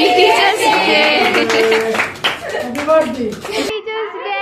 Teachers Day. Happy birthday. Teachers Day.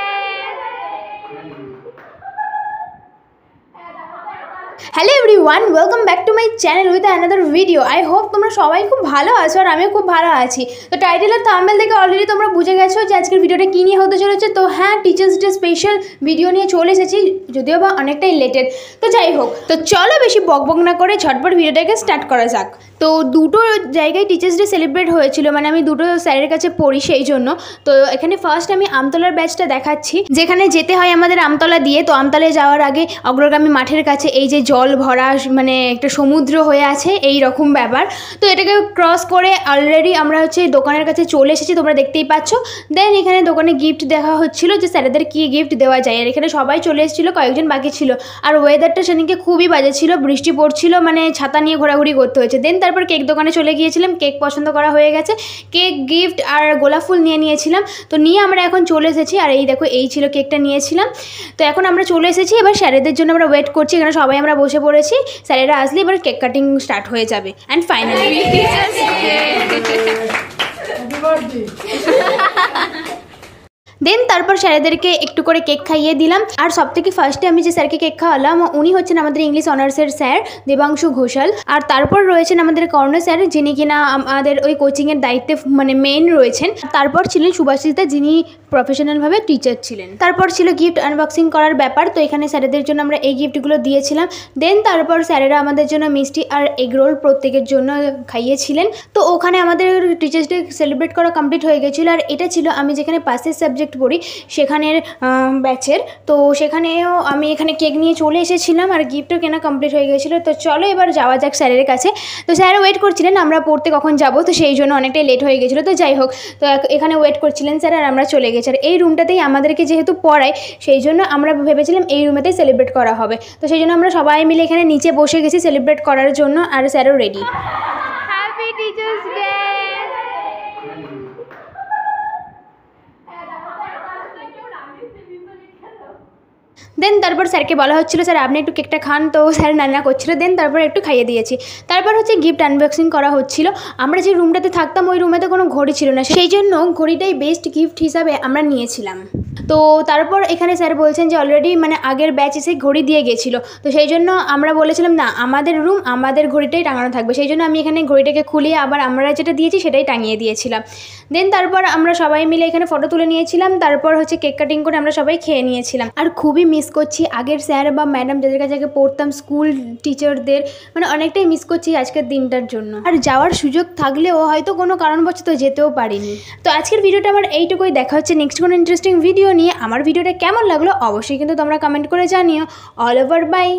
Hello everyone, welcome back to my channel with another video. I hope তোমরা সবাই খুব ভালো আছো আর আমিও খুব ভালো আছি। তো টাইটেল আর থাম্বনেল থেকে অলরেডি তোমরা বুঝে গেছো যে আজকের ভিডিওটা কী নিয়ে হতে চলেছে। তো হ্যাঁ, টিচার্স ডে স্পেশাল ভিডিও নিয়ে চলে এসেছি, যদিও বা অনেকটাই লেটেড। তো যাই হোক, তো চলো বেশি বকবক না করে ঝটপট ভিডিওটাকে স্টার্ট করা যাক। তো দুটো জায়গায় টিচার্স ডে সেলিব্রেট হয়েছিল, মানে আমি দুটো স্যারের কাছে পড়ি সেই জন্য। তো এখানে ফার্স্ট আমি আমতলার ব্যাচটা দেখাচ্ছি, যেখানে যেতে হয় আমাদের আমতলা দিয়ে। তো আমতলায় যাওয়ার আগে অগ্রগামী মাঠের কাছে এই যে জল ভরা মানে একটা সমুদ্র হয়ে আছে এই রকম ব্যাপার। তো এটাকে ক্রস করে অলরেডি আমরা হচ্ছে দোকানের কাছে চলে এসেছি, তোমরা দেখতেই পাচ্ছ। দেন এখানে দোকানে গিফট দেখা হচ্ছিল যে স্যারেদের কী গিফট দেওয়া যায়। আর এখানে সবাই চলে এসেছিলো, কয়েকজন বাকি ছিল। আর ওয়েদারটা সেদিনকে খুবই বাজে ছিল, বৃষ্টি পড়ছিল, মানে ছাতা নিয়ে ঘোরাঘুরি করতে হয়েছে। দেন তারপর কেক দোকানে চলে গিয়েছিলাম, কেক পছন্দ করা হয়ে গেছে, কেক গিফট আর গোলাপ ফুল নিয়েছিলাম। তো নিয়ে আমরা এখন চলে এসেছি। আর এই দেখো, এই ছিল কেকটা নিয়েছিলাম। তো এখন আমরা চলে এসেছি, এবার স্যারেদের জন্য আমরা ওয়েট করছি। এখানে সবাই আমরা বসে পড়েছি, স্যারেরা আসলে এবার কেক কাটিং স্টার্ট হয়ে যাবে। অ্যান্ড ফাইনালি দেন তারপর স্যারেদেরকে একটু করে কেক খাইয়ে দিলাম। আর সব থেকে ফার্স্টে আমি যে স্যারকে কেক খাওয়ালাম উনি হচ্ছেন আমাদের ইংলিশ অনার্সের স্যার দেবাংশু ঘোষাল। আর তারপর রয়েছেন আমাদের কর্ণ স্যার, যিনি কিনা আমাদের ওই কোচিংয়ের দায়িত্বে মানে মেইন রয়েছেন। তারপর ছিলেন সুভাষিতা, যিনি প্রফেশনালভাবে টিচার ছিলেন। তারপর ছিল গিফট আনবক্সিং করার ব্যাপার। তো এখানে স্যারেদের জন্য আমরা এই গিফটগুলো দিয়েছিলাম। দেন তারপর স্যারেরা আমাদের জন্য মিষ্টি আর এগ রোল প্রত্যেকের জন্য খাইয়েছিলেন। তো ওখানে আমাদের টিচার্স ডে সেলিব্রেট করা কমপ্লিট হয়ে গেছিলো। আর এটা ছিল আমি যেখানে পাসের সাবজেক্ট পড়ি সেখানের ব্যাচের। তো সেখানেও আমি এখানে কেক নিয়ে চলে এসেছিলাম আর গিফটও কেনা কমপ্লিট হয়ে গেছিলো। তো চলো এবার যাওয়া যাক স্যারের কাছে। তো স্যার ওয়েট করছিলেন আমরা পড়তে কখন যাব, তো সেই জন্য অনেকটাই লেট হয়ে গেছিলো। তো যাই হোক, তো এখানে ওয়েট করছিলেন স্যার আর আমরা চলে গেছি। আর এই রুমটাতেই আমাদেরকে যেহেতু পড়ায় সেই জন্য আমরা ভেবেছিলাম এই রুমেতেই সেলিব্রেট করা হবে। তো সেই জন্য আমরা সবাই মিলে এখানে নিচে বসে গেছি সেলিব্রেট করার জন্য। আর স্যারও ready. Happy teachers day. Then তারপর স্যারকে বলা হচ্ছিলো স্যার আপনি একটু কেকটা খান। তো স্যার নান্না করছিলো। দেন তারপর একটু খাইয়ে দিয়েছি। তারপর হচ্ছে গিফট আনবক্সিং করা হচ্ছিলো। আমরা যে রুমটাতে থাকতাম ওই রুমেতে কোনো ঘড়ি ছিল না, সেই জন্য ঘড়িটাই বেস্ট গিফট হিসাবে আমরা নিয়েছিলাম। তো তারপর এখানে স্যার বলছেন যে অলরেডি মানে আগের ব্যাচ এসে ঘড়ি দিয়ে গেছিলো। তো সেই জন্য আমরা বলেছিলাম না, আমাদের রুম আমাদের ঘড়িটাই টাঙানো থাকবে। সেই জন্য আমি এখানে ঘড়িটাকে খুলিয়ে আবার আমরা যেটা দিয়েছি সেটাই টাঙিয়ে দিয়েছিলাম। দেন তারপর আমরা সবাই মিলে এখানে ফটো তুলে নিয়েছিলাম। তারপর হচ্ছে কেক কাটিং করে আমরা সবাই খেয়ে নিয়েছিলাম। আর খুবই মিস করছি আগের স্যার বা ম্যাডাম যাদের কাছে আগে পড়তাম, স্কুল টিচারদের, মানে অনেকটাই মিস করছি আজকের দিনটার জন্য। আর যাওয়ার সুযোগ থাকলেও হয়তো কোনো কারণবশত যেতেও পারিনি। তো আজকের ভিডিওটা আমার এইটুকুই। দেখা হচ্ছে নেক্সট কোনো ইন্টারেস্টিং ভিডিও নিয়ে। আমার ভিডিওটা কেমন লাগলো অবশ্যই কিন্তু তোমরা কমেন্ট করে জানিও। All over by.